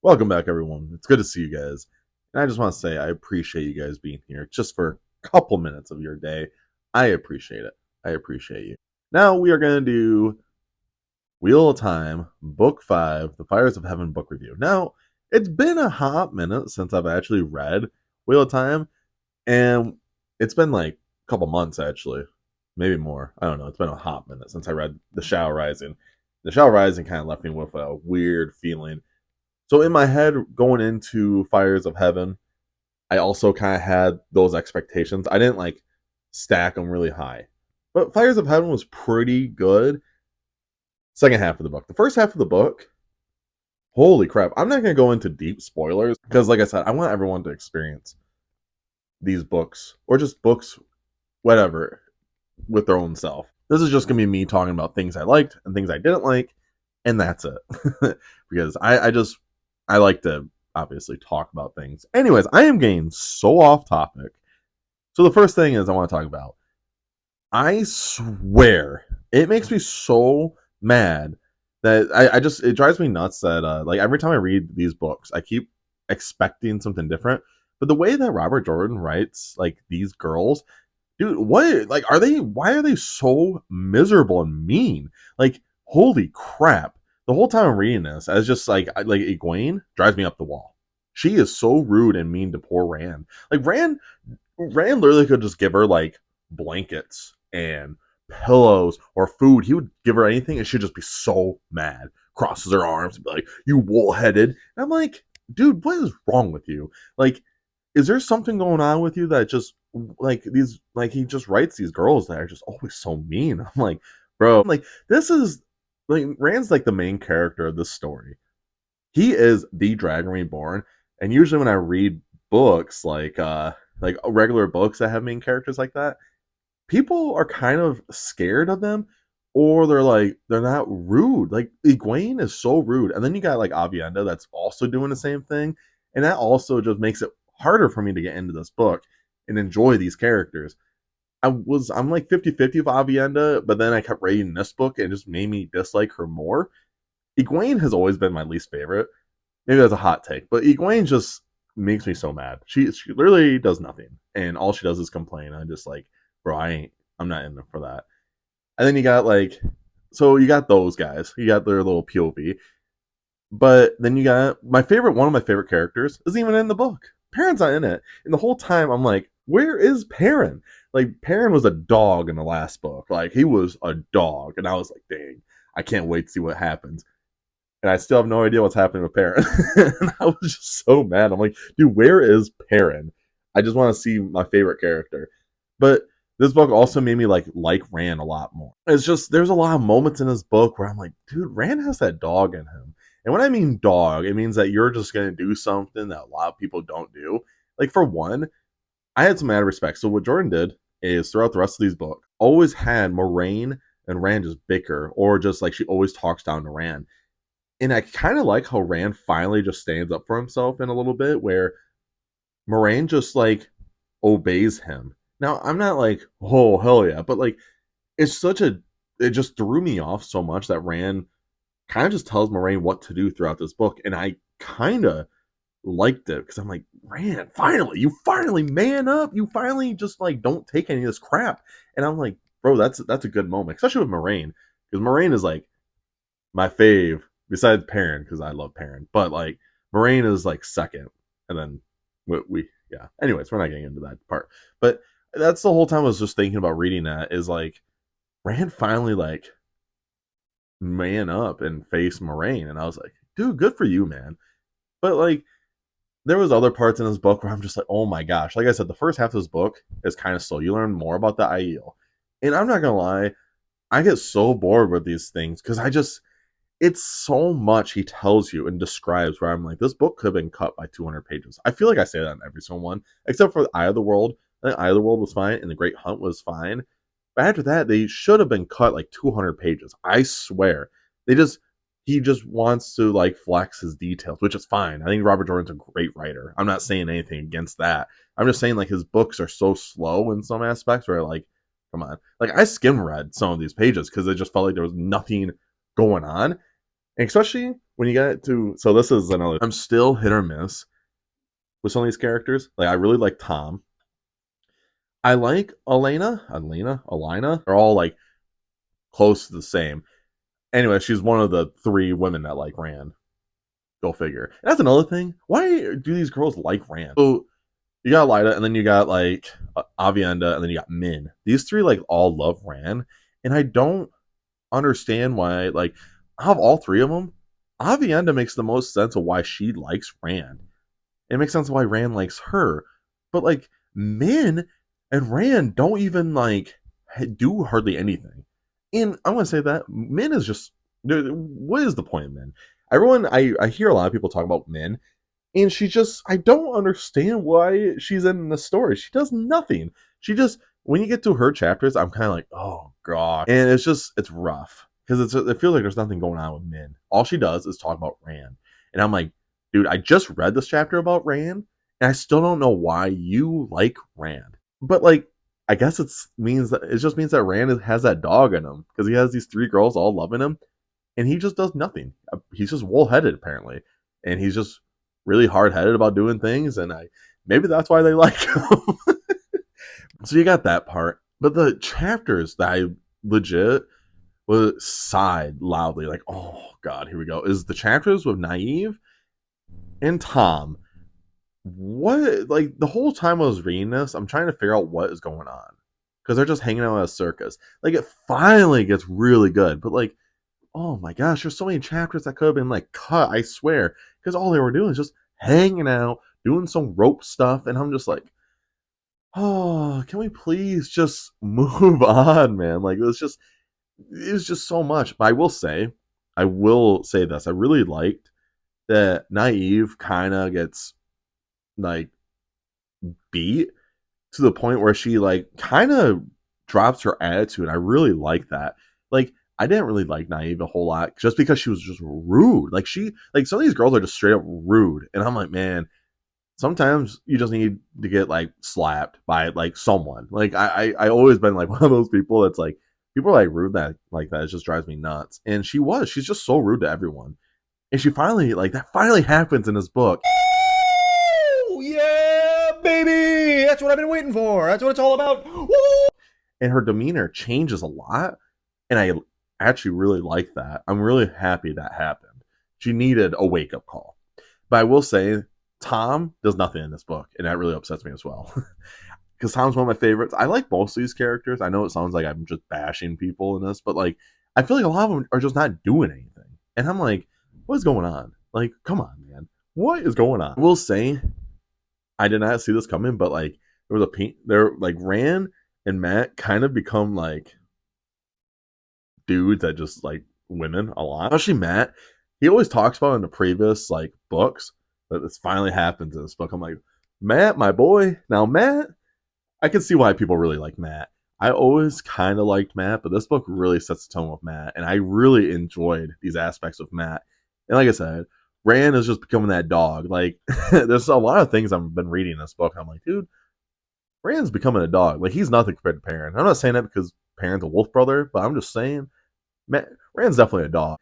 Welcome back, everyone. It's good to see you guys. And I just want to say I appreciate you guys being here just for a couple minutes of your day. I appreciate it. I appreciate you. Now we are going to do Wheel of Time, Book 5, The Fires of Heaven book review. Now, it's been a hot minute since I've actually read Wheel of Time, and it's been like a couple months actually, maybe more. I don't know. It's been a hot minute since I read The Shadow Rising. The Shadow Rising kind of left me with a weird feeling. So in my head, going into Fires of Heaven, I also kind of had those expectations. I didn't like stack them really high, but Fires of Heaven was pretty good. Second half of the book, the first half of the book, holy crap! I'm not gonna go into deep spoilers because, like I said, I want everyone to experience these books or just books, whatever, with their own self. This is just gonna be me talking about things I liked and things I didn't like, and that's it. Because I like to obviously talk about things. Anyways, I am getting so off topic. So the first thing is I want to talk about. I swear it makes me so mad that I just it drives me nuts that like every time I read these books, I keep expecting something different. But the way that Robert Jordan writes like these girls, dude, what like are they why are they so miserable and mean? Like, holy crap. The whole time I'm reading this, I was just like Egwene drives me up the wall. She is so rude and mean to poor Rand. Like Rand literally could just give her like blankets and pillows or food. He would give her anything and she'd just be so mad. Crosses her arms and be like, "You wool headed." And I'm like, dude, what is wrong with you? Like, is there something going on with you that just like these like he just writes these girls that are just always so mean? I'm like, bro, like this is like Rand's like the main character of this story. He is the Dragon Reborn, and usually when I read books like regular books that have main characters like that, people are kind of scared of them, or they're not rude. Like Egwene is so rude, and then you got like Avienda that's also doing the same thing, and that also just makes it harder for me to get into this book and enjoy these characters. I'm like 50-50 of Avienda, but then I kept reading this book and it just made me dislike her more. Egwene has always been my least favorite. Maybe that's a hot take, but Egwene just makes me so mad. She literally does nothing, and all she does is complain. I'm just like, bro, I'm not in there for that. And then you got you got those guys. You got their little POV, but then you got one of my favorite characters isn't even in the book. Perrin's not in it, and the whole time I'm like, where is Perrin? Like Perrin was a dog in the last book. Like he was a dog, and I was like, dang, I can't wait to see what happens and I still have no idea what's happening with Perrin. And I was just so mad. I'm like, dude, where is Perrin? I just want to see my favorite character. But this book also made me like Rand a lot more. It's just there's a lot of moments in this book where I'm like, dude, Rand has that dog in him. And when I mean dog, it means that you're just gonna do something that a lot of people don't do. Like for one, I had some mad respect. So what Jordan did is throughout the rest of these books, always had Moraine and Rand just bicker, or just like she always talks down to Rand. And I kind of like how Rand finally just stands up for himself in a little bit, where Moraine just like obeys him. Now I'm not like, oh hell yeah, but like it's such a it just threw me off so much that Rand kind of just tells Moraine what to do throughout this book, and I kind of liked it because I'm like, Rand, finally, you finally man up, you finally just like don't take any of this crap, and I'm like, bro, that's a good moment, especially with Moraine, because Moraine is like my fave besides Perrin because I love Perrin, but like Moraine is like second, and then we yeah. Anyways, we're not getting into that part, but that's the whole time I was just thinking about reading that is like Rand finally like man up and face Moraine, and I was like, dude, good for you, man. But like there was other parts in this book where I'm just like, oh my gosh. Like I said, the first half of this book is kind of slow. You learn more about the Aiel. And I'm not gonna lie, I get so bored with these things because it's so much he tells you and describes where I'm like, this book could have been cut by 200 pages. I feel like I say that in every single one, except for the Eye of the World. I think Eye of the World was fine and The Great Hunt was fine. But after that, they should have been cut like 200 pages. I swear. They just, he just wants to like flex his details, which is fine. I think Robert Jordan's a great writer. I'm not saying anything against that. I'm just saying like his books are so slow in some aspects where like, come on. Like I skim read some of these pages because it just felt like there was nothing going on And especially when you get to, so this is another, I'm still hit or miss with some of these characters. Like, I really like Tom. I like Elena. They're all like close to the same. Anyway, she's one of the three women that like Rand. Go figure. And that's another thing. Why do these girls like Rand? So you got Lyda, and then you got like Avienda, and then you got Min. These three like all love Rand, and I don't understand why. Like, out of all three of them, Avienda makes the most sense of why she likes Rand. It makes sense why Rand likes her, but like Min and Rand don't even like do hardly anything. And I'm gonna say that Min is just, what is the point of Min? Everyone, I hear a lot of people talk about Min, and she just, I don't understand why she's in the story. She does nothing. She just, when you get to her chapters, I'm kind of like, oh god, and it's just, it's rough because it feels like there's nothing going on with Min. All she does is talk about Rand, and I'm like, dude, I just read this chapter about Rand, and I still don't know why you like Rand. But like, I guess it just means that Rand has that dog in him because he has these three girls all loving him, and he just does nothing. He's just wool headed apparently, and he's just really hard headed about doing things, and I maybe that's why they like him. So you got that part, but the chapters that I legit was sighed loudly, like, oh god, here we go. Is the chapters with Naive and Tom. What, like, the whole time I was reading this, I'm trying to figure out what is going on because they're just hanging out at a circus. Like, it finally gets really good, but like, oh my gosh, there's so many chapters that could have been like cut, I swear, because all they were doing is just hanging out, doing some rope stuff, and I'm just like, oh, can we please just move on, man? Like, it was just so much. But I will say this, I really liked that Naive kind of gets like beat to the point where she like kind of drops her attitude. I really like that. Like, I didn't really like Naive a whole lot just because she was just rude. Like some of these girls are just straight up rude, and I'm like, man, sometimes you just need to get like slapped by like someone. Like I always been like one of those people that's like, people are like rude that like that. It just drives me nuts. And she's just so rude to everyone. And she finally, like, that finally happens in this book. Oh, yeah, baby! That's what I've been waiting for. That's what it's all about. Woo! And her demeanor changes a lot, and I actually really like that. I'm really happy that happened. She needed a wake up call. But I will say, Tom does nothing in this book, and that really upsets me as well. Because Tom's one of my favorites. I like most of these characters. I know it sounds like I'm just bashing people in this, but like, I feel like a lot of them are just not doing anything. And I'm like, what is going on? Like, come on, man. What is going on? I will say, I did not see this coming, but like, there was a paint there, like Rand and Matt kind of become like dudes that just like women a lot. Especially Matt. He always talks about in the previous like books, but this finally happens in this book. I'm like, Matt, my boy. Now Matt, I can see why people really like Matt. I always kind of liked Matt, but this book really sets the tone with Matt, and I really enjoyed these aspects of Matt. And like I said, Rand is just becoming that dog. Like, there's a lot of things I've been reading in this book. I'm like, dude, Rand's becoming a dog. Like, he's nothing compared to Perrin. I'm not saying that because Perrin's a wolf brother, but I'm just saying, man, Rand's definitely a dog.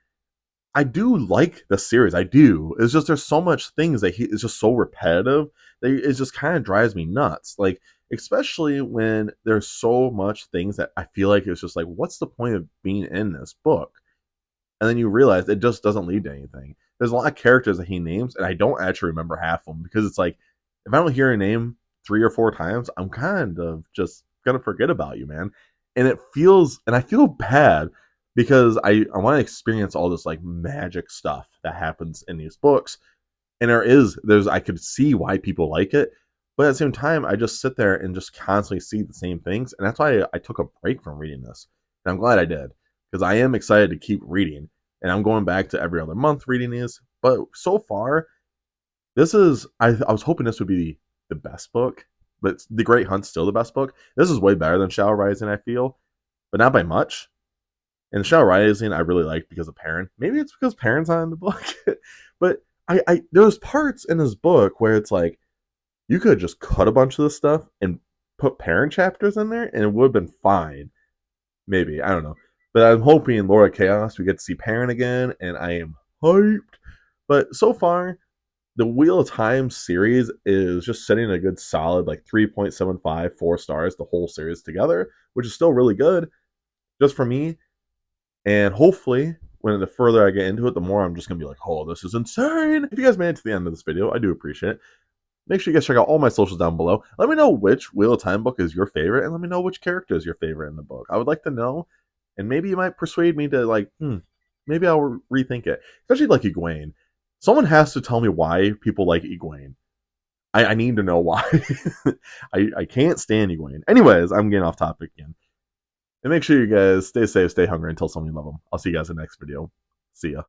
I do like the series. I do. It's just there's so much things that he is just so repetitive that it just kind of drives me nuts. Like, especially when there's so much things that I feel like it's just like, what's the point of being in this book? And then you realize it just doesn't lead to anything. There's a lot of characters that he names, and I don't actually remember half of them because it's like, if I don't hear a name 3 or 4 times, I'm kind of just gonna forget about you, man. And I feel bad because I want to experience all this like magic stuff that happens in these books, and I could see why people like it, but at the same time, I just sit there and just constantly see the same things, and that's why I took a break from reading this, and I'm glad I did because I am excited to keep reading, and I'm going back to every other month reading these. But so far, I was hoping this would be the best book, but The Great Hunt's still the best book. This is way better than Shadow Rising, I feel, but not by much. And Shadow Rising I really liked because of Perrin. Maybe it's because Perrin's not in the book, but there was parts in this book where it's like you could just cut a bunch of this stuff and put Perrin chapters in there, and it would have been fine. Maybe, I don't know, but I'm hoping in Lord of Chaos we get to see Perrin again, and I am hyped. But so far, the Wheel of Time series is just setting a good solid like 3.75, 4 stars, the whole series together, which is still really good just for me. And hopefully, when the further I get into it, the more I'm just gonna be like, oh, this is insane. If you guys made it to the end of this video, I do appreciate it. Make sure you guys check out all my socials down below. Let me know which Wheel of Time book is your favorite, and let me know which character is your favorite in the book. I would like to know, and maybe you might persuade me to like, maybe I'll rethink it. Especially like Egwene. Someone has to tell me why people like Egwene. I need to know why. I can't stand Egwene. Anyways, I'm getting off topic again. And make sure you guys stay safe, stay hungry, and tell someone you love them. I'll see you guys in the next video. See ya.